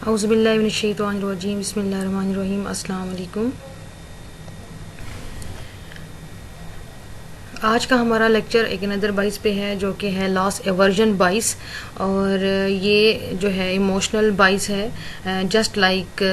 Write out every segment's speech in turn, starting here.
औज़ुबिल्लाहि मिनश्शैतानिर्रजीम बिस्मिल्लाहिर्रहमानिर्रहीम अस्सलाम वालेकुम। आज का हमारा लेक्चर एक नदर बाइस पे है जो कि है लॉस एवर्जन बाइस, और ये जो है इमोशनल बाइस है, जस्ट लाइक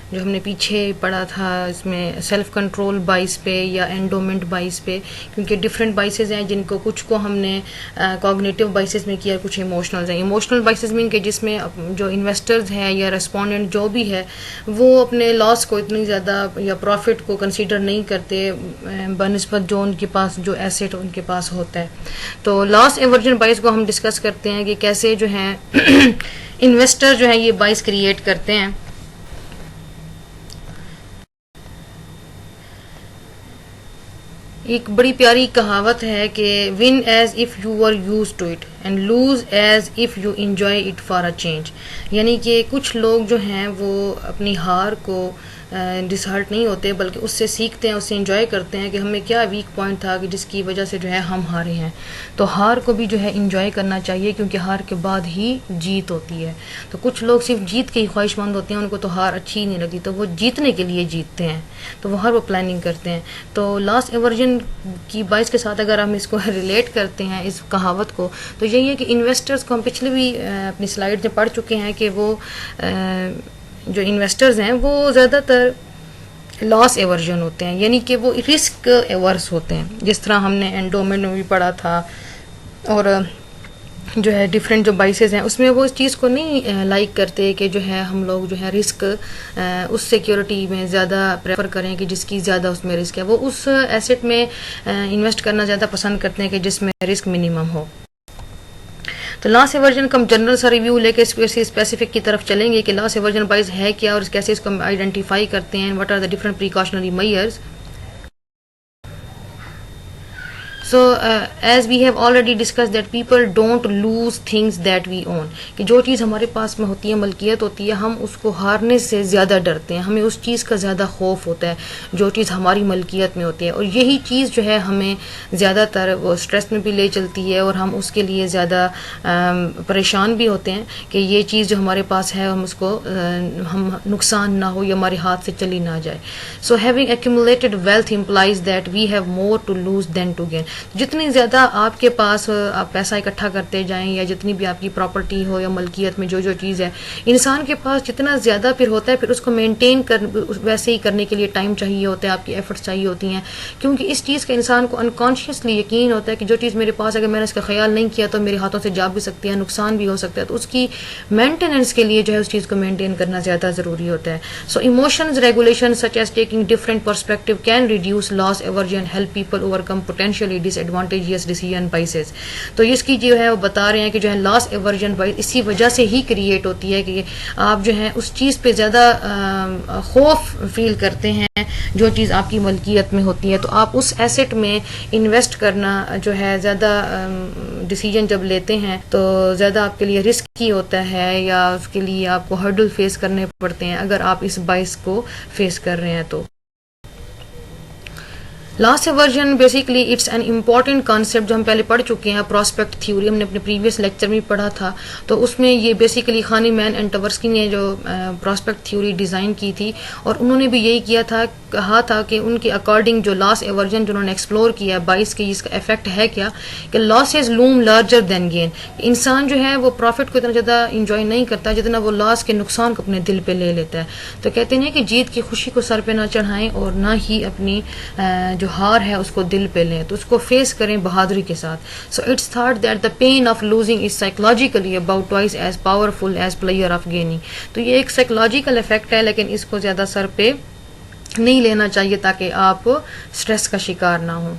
जो हमने पीछे पढ़ा था इसमें सेल्फ कंट्रोल बाइस पे या एंडोमेंट बाइस पे, क्योंकि डिफरेंट बाइसेस हैं जिनको कुछ को हमने कॉग्निटिव बाइसेस में किया, कुछ इमोशनल हैं। इमोशनल बाइसेस मीन के जिसमें जो इन्वेस्टर्स हैं या रेस्पोंडेंट जो भी है वो अपने लॉस को इतनी ज़्यादा या प्रॉफिट को कंसीडर नहीं करते बनिस्बत जो उनके पास जो एसेट उनके पास होता है। तो लॉस एवर्जन बाइस को हम डिस्कस करते हैं कि कैसे जो है इन्वेस्टर जो है ये बाइस क्रिएट करते हैं। एक बड़ी प्यारी कहावत है कि win as if you were used to it and lose as if you enjoy it for a change. यानी कि कुछ लोग जो हैं वो अपनी हार को डिसहार्ट नहीं होते बल्कि उससे सीखते हैं, उससे इंजॉय करते हैं कि हमें क्या वीक पॉइंट था कि जिसकी वजह से जो है हम हारे हैं। तो हार को भी जो है इंजॉय करना चाहिए, क्योंकि हार के बाद ही जीत होती है। तो कुछ लोग सिर्फ जीत के ही ख्वाहिशमंद होते हैं, उनको तो हार अच्छी नहीं लगती, तो वो जीतने के लिए जीतते हैं, तो वो हर वो प्लानिंग करते हैं। तो लॉस एवर्जन की बाइस के साथ अगर हम इसको रिलेट करते हैं इस कहावत को, तो यही है कि इन्वेस्टर्स को हम पिछले भी अपनी स्लाइड में पढ़ चुके हैं कि वो जो इन्वेस्टर्स हैं वो ज़्यादातर लॉस एवर्जन होते हैं, यानी कि वो रिस्क एवर्स होते हैं, जिस तरह हमने एंडोमेंट में भी पढ़ा था। और जो है डिफरेंट जो बाइसेस हैं उसमें वो इस चीज़ को नहीं लाइक करते कि जो है हम लोग जो है रिस्क उस सिक्योरिटी में ज़्यादा प्रेफर करें कि जिसकी ज़्यादा उसमें रिस्क है। वो उस एसेट में इन्वेस्ट करना ज़्यादा पसंद करते हैं कि जिसमें रिस्क मिनिमम हो। तो लॉस एवर्जन का हम जनरल सा रिव्यू लेके स्पेसिफिक की तरफ चलेंगे कि लॉस एवर्जन बाइस है क्या और कैसे इसको हम आइडेंटिफाई करते हैं, what are the different precautionary measures. So as we have already discussed that people don't lose things that we own, कि जो चीज़ हमारे पास में होती है, मलकियत होती है, हम उसको हारने से ज़्यादा डरते हैं, हमें उस चीज़ का ज़्यादा खौफ होता है जो चीज़ हमारी मलकियत में होती है। और यही चीज़ जो है हमें ज़्यादातर वो स्ट्रेस में भी ले चलती है और हम उसके लिए ज़्यादा परेशान भी होते हैं कि ये चीज़ जो हमारे पास है हम उसको हम नुकसान ना हो या हमारे हाथ से चली ना जाए। So having accumulated wealth implies that we have more to lose than to gain. जितनी ज़्यादा आपके पास आप पैसा इकट्ठा करते जाएं या जितनी भी आपकी प्रॉपर्टी हो या मलकियत में जो जो चीज़ है, इंसान के पास जितना ज़्यादा फिर होता है, फिर उसको मेंटेन कर वैसे ही करने के लिए टाइम चाहिए होता है, आपकी एफर्ट्स चाहिए होती हैं, क्योंकि इस चीज़ का इंसान को अनकॉन्शियसली यकीन होता है कि जो चीज़ मेरे पास अगर मैंने इसका ख्याल नहीं किया तो मेरे हाथों से जा भी सकती है, नुकसान भी हो सकता है। तो उसकी मेंटेनेंस के लिए जो है उस चीज़ को मेंटेन करना ज़्यादा ज़रूरी होता है। So emotions regulation such as taking different perspective can reduce loss aversion, help people overcome potentially disadvantageous decision biases. तो इसकी जो है वो बता रहे हैं कि जो है लॉस एवर्जन बाइस इसी वजह से ही क्रिएट होती है कि आप जो है उस चीज़ पे ज़्यादा खौफ फील करते हैं जो चीज़ आपकी मलकियत में होती है। तो आप उस एसेट में इन्वेस्ट करना जो है ज़्यादा डिसीजन जब लेते हैं तो ज़्यादा आपके लिए रिस्की होता है या उसके लिए आपको हर्डल फेस करने पड़ते हैं अगर आप इस बाइस को फेस कर रहे हैं। तो loss aversion basically it's an important concept जो हम पहले पढ़ चुके हैं, प्रोस्पेक्ट थ्योरी हमने अपने प्रीवियस लेक्चर में पढ़ा था। तो उसमें ये बेसिकली खानीमैन एंड टवर्स्की ने जो प्रोस्पेक्ट थ्योरी डिज़ाइन की थी और उन्होंने भी यही किया था, कहा था कि उनके अकॉर्डिंग जो लॉस एवर्जन जो उन्होंने एक्सप्लोर किया बाइस की इसका इफेक्ट है क्या कि losses loom larger than gain. इंसान जो है वो प्रॉफिट को इतना ज़्यादा इंजॉय नहीं करता जितना वो लॉस के नुकसान को अपने दिल पे ले लेता है। तो कहते हैं कि जीत की खुशी को सर पे ना चढ़ाएं और ना ही अपनी जो हार है उसको दिल पे लें, तो उसको फेस करें बहादुरी के साथ। So it's thought that the pain of losing is psychologically about twice as powerful as player of gaining. तो ये एक साइकोलॉजिकल इफेक्ट है, लेकिन इसको ज़्यादा सर पे नहीं लेना चाहिए ताकि आप स्ट्रेस का शिकार ना हो।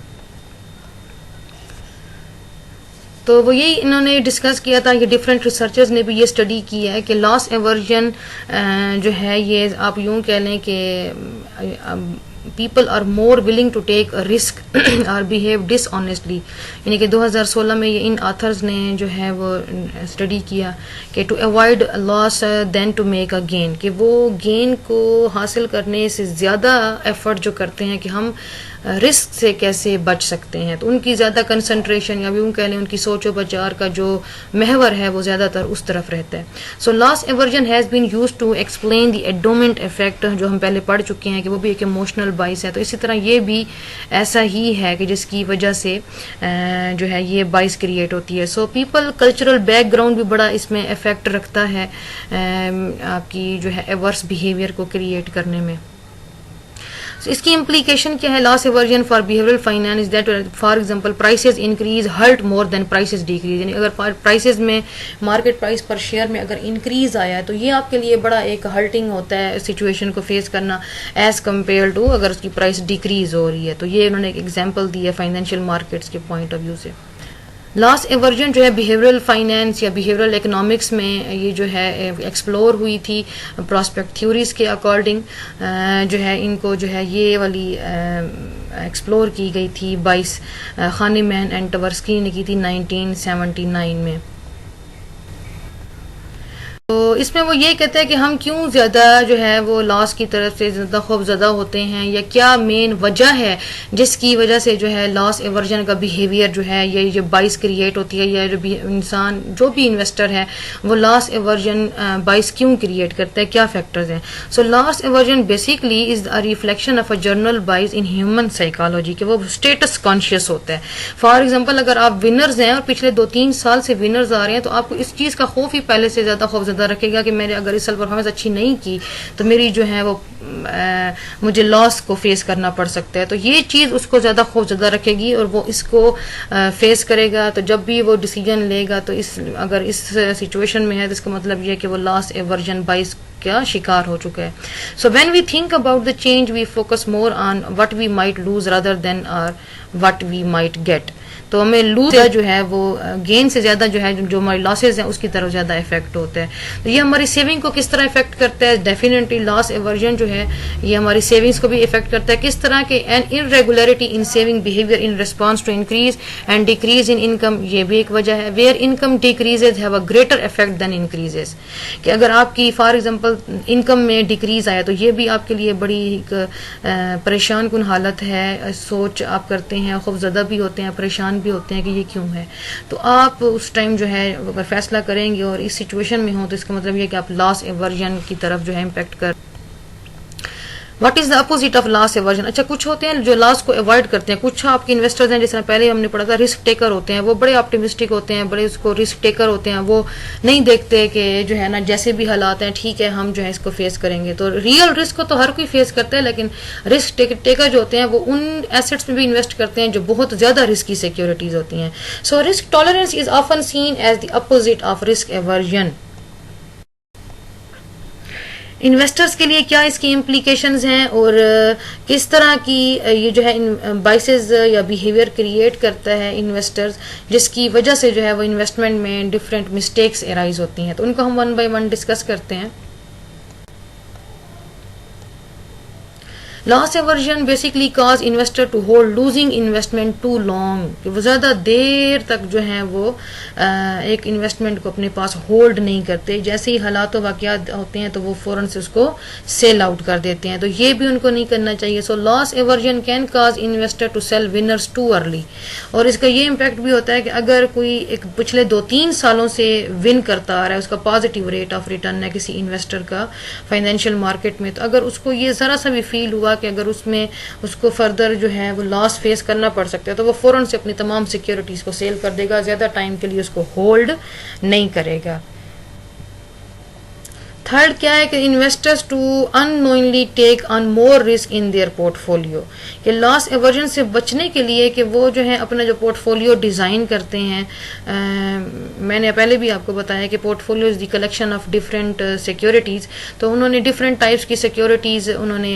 तो वो यही इन्होंने डिस्कस किया था कि डिफरेंट रिसर्चर्स ने भी ये स्टडी की है कि लॉस एवर्जन जो है ये आप यूँ कह लें कि people are more willing to take a risk or behave dishonestly. यानी कि 2016 में ये इन authors ने जो है वो स्टडी किया कि to avoid loss than to make a gain, कि वो गेन को हासिल करने से ज़्यादा एफर्ट जो करते हैं कि हम रिस्क से कैसे बच सकते हैं, तो उनकी ज़्यादा कंसंट्रेशन या भी यूँ कह लें उनकी सोचो बचार का जो महवर है वो ज़्यादातर उस तरफ रहता है. So loss aversion has been used to explain the endowment effect, जो हम पहले पढ़ चुके हैं कि वो भी एक इमोशनल बाइस है. तो इसी तरह ये भी ऐसा ही है कि जिसकी वजह से जो है ये बाइस क्रिएट होती है. सो पीपल कल्चरल बैकग्राउंड भी बड़ा इसमें इफेक्ट रखता है आपकी जो है एवर्स बिहेवियर को क्रिएट करने में. इसकी इम्प्लीकेशन क्या है loss aversion for behavioural finance is that for example prices increase hurt more than prices decrease, यानी अगर प्राइसेस में मार्केट प्राइस पर शेयर में अगर इंक्रीज आया है तो ये आपके लिए बड़ा एक हर्टिंग होता है सिचुएशन को फेस करना एज कम्पेयर टू अगर उसकी प्राइस डिक्रीज हो रही है. तो ये उन्होंने एक एग्जाम्पल दी है फाइनेंशियल मार्केट्स के पॉइंट ऑफ व्यू से. लॉस एवर्जन जो है बिहेवियरल फाइनेंस या बिहेवियरल इकोनॉमिक्स में ये जो है एक्सप्लोर हुई थी प्रॉस्पेक्ट थ्योरीज के अकॉर्डिंग, जो है इनको जो है ये वाली एक्सप्लोर की गई थी 22 खानीमैन एंड टवर्स्की ने की थी 1979 में. तो इसमें वो ये कहते हैं कि हम क्यों ज़्यादा जो है वो लॉस की तरफ से ज़्यादा खौफज़दा होते हैं या क्या मेन वजह है जिसकी वजह से जो है लॉस एवर्जन का बिहेवियर जो है ये जो बाइस क्रिएट होती है या जो भी इंसान जो भी इन्वेस्टर है वो लॉस एवर्जन बाइस क्यों क्रिएट करता है, क्या फैक्टर्स हैं. सो loss aversion basically is a reflection of a journal बाइस इन ह्यूमन साइकोलॉजी, कि वो स्टेटस कॉन्शियस होता है. फॉर एग्जाम्पल अगर आप विनर्स हैं और पिछले 2-3 साल से विनर्स आ रहे हैं तो आपको इस चीज़ का खौफ ही पहले से ज़्यादा खौफज़दा रखेगा कि मैंने अगर इस साल परफॉर्मेंस अच्छी नहीं की तो मेरी जो है वो मुझे लॉस को फेस करना पड़ सकता है. तो ये चीज़ उसको ज़्यादा खौफज़दा रखेगी और वो इसको फेस करेगा. तो जब भी वो डिसीजन लेगा तो अगर इस सिचुएशन में है तो इसका मतलब ये है कि वो लॉस एवर्जन बाइस का शिकार हो चुका है. So when we think about the change we focus more on what we might lose rather than what we might get. तो हमें लूज जो है वो गेन से ज्यादा जो है जो हमारी लॉसेज हैं उसकी तरफ ज्यादा इफेक्ट होता है. तो ये हमारी सेविंग को किस तरह इफेक्ट करता है, डेफिनेटली लॉस एवर्जन जो है ये हमारी सेविंग्स को भी इफेक्ट करता है. किस तरह के an irregularity in saving behaviour in response to increase and decrease in income, ये भी एक वजह है. Where income decreases have a greater effect than increases, कि अगर आपकी फॉर एग्जांपल इनकम में डिक्रीज आया तो ये भी आपके लिए बड़ी परेशान कुन हालत है. सोच आप करते हैं, खौफज़दा भी होते हैं, परेशान भी होते हैं कि ये क्यों है. तो आप उस टाइम जो है अगर फैसला करेंगे और इस सिचुएशन में हो तो इसका मतलब ये कि आप लॉस एवर्जन की तरफ जो है इम्पैक्ट कर. What is the opposite of loss aversion. अच्छा, कुछ होते हैं जो लॉस को अवॉइड करते हैं. कुछ आपके इन्वेस्टर्स हैं, जैसे पहले हमने पढ़ा था, रिस्क टेकर होते हैं. वो बड़े ऑप्टिमिस्टिक होते हैं, बड़े उसको रिस्क टेकर होते हैं. वो नहीं देखते कि जो है ना जैसे भी हालात हैं ठीक है हम जो है इसको फेस करेंगे. तो रियल रिस्क को तो हर कोई फेस करता है, लेकिन रिस्क टेकर जो होते हैं वो उन एसेट्स में भी इन्वेस्ट करते हैं जो बहुत ज्यादा रिस्की सिक्योरिटीज होती हैं. So risk tolerance is often seen as the opposite of risk aversion. Investors के लिए क्या इसकी इम्प्लीकेशंस हैं और किस तरह की ये जो है बाइसेस या बिहेवियर क्रिएट करता है इन्वेस्टर्स, जिसकी वजह से जो है वो इन्वेस्टमेंट में डिफरेंट मिस्टेक्स एराइज होती हैं. तो उनको हम 1 by 1 डिस्कस करते हैं. Loss aversion basically cause investor to hold losing investment too long, कि वो ज़्यादा देर तक जो है वो एक इन्वेस्टमेंट को अपने पास होल्ड नहीं करते. जैसे ही हालात वाक़यात होते हैं तो वो फ़ौरन से उसको सेल आउट कर देते हैं. तो ये भी उनको नहीं करना चाहिए. So loss aversion can cause investor to sell winners too early. और इसका ये इम्पैक्ट भी होता है कि अगर कोई एक पिछले 2-3 सालों से विन करता आ रहा है, उसका पॉजिटिव रेट ऑफ रिटर्न है किसी इन्वेस्टर का फाइनेंशियल मार्केट में, तो अगर उसको ये ज़रा सा भी फील हुआ कि अगर उसमें उसको फर्दर जो है वो लॉस फेस करना पड़ सकता है तो वो फौरन से अपनी तमाम सिक्योरिटीज को सेल कर देगा, ज्यादा टाइम के लिए उसको होल्ड नहीं करेगा. थर्ड क्या है कि investors to unknowingly take on more risk in their portfolio, कि लॉस एवर्जन से बचने के लिए कि वो जो है अपना जो पोर्टफोलियो डिज़ाइन करते हैं. मैंने पहले भी आपको बताया कि portfolio is the collection of different securities. तो उन्होंने डिफरेंट टाइप्स की सिक्योरिटीज़ उन्होंने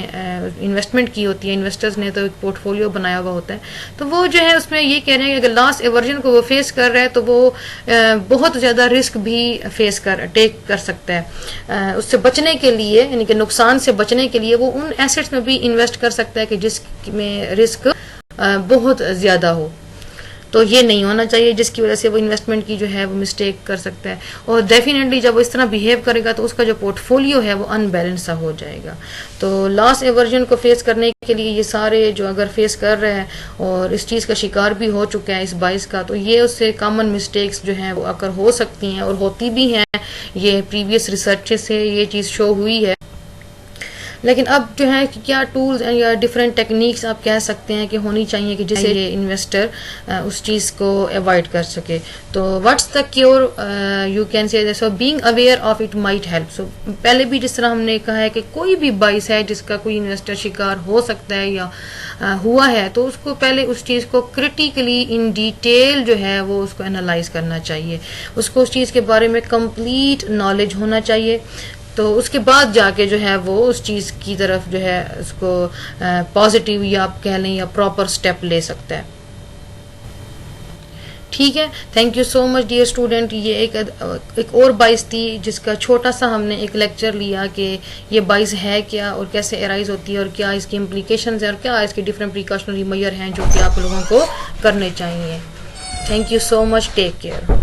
इन्वेस्टमेंट की होती है. इन्वेस्टर्स ने तो एक पोर्टफोलियो बनाया हुआ होता है. तो वो जो है उसमें ये कह रहे हैं कि अगर लॉस एवर्जन को वो फेस कर रहा है तो वो बहुत ज़्यादा रिस्क भी फेस टेक कर सकता है. उससे बचने के लिए, यानी कि नुकसान से बचने के लिए, वो उन एसेट्स में भी इन्वेस्ट कर सकता है कि जिसमें रिस्क बहुत ज्यादा हो। तो ये नहीं होना चाहिए, जिसकी वजह से वो इन्वेस्टमेंट की जो है वो मिस्टेक कर सकता है। और डेफिनेटली जब वो इस तरह बिहेव करेगा तो उसका जो पोर्टफोलियो है वो अनबैलेंस सा हो जाएगा। तो लॉस एवर्जन को फेस करने के लिए ये सारे जो अगर फेस कर रहे हैं और इस चीज़ का शिकार भी हो चुका है इस बाइस का, तो ये उससे कॉमन मिस्टेक्स जो हैं वो अगर हो सकती हैं और होती भी हैं। ये प्रीवियस रिसर्च से ये चीज़ शो हुई है। लेकिन अब जो है कि क्या टूल्स या डिफरेंट टेक्निक्स आप कह सकते हैं कि होनी चाहिए कि जिससे ये इन्वेस्टर उस चीज़ को अवॉइड कर सके। तो what's the cure, you can say so being aware of it might help. So पहले भी जिस तरह हमने कहा है कि कोई भी बाइस है जिसका कोई इन्वेस्टर शिकार हो सकता है या हुआ है, तो उसको पहले उस चीज़ को क्रिटिकली इन डिटेल जो है वो उसको एनालाइज करना चाहिए। उसको उस चीज़ के बारे में कंप्लीट नॉलेज होना चाहिए। तो उसके बाद जाके जो है वो उस चीज़ की तरफ जो है उसको पॉजिटिव या आप कह लें या प्रॉपर स्टेप ले सकता है। ठीक है, thank you so much dear student. ये एक और बाइस थी जिसका छोटा सा हमने एक लेक्चर लिया कि ये बाइस है क्या और कैसे एराइज होती है और क्या इसकी इम्प्लीकेशंस हैं और क्या इसके डिफरेंट प्रिकॉशनरी मेजर हैं जो कि आप लोगों को करने चाहिए। Thank you so much, take care.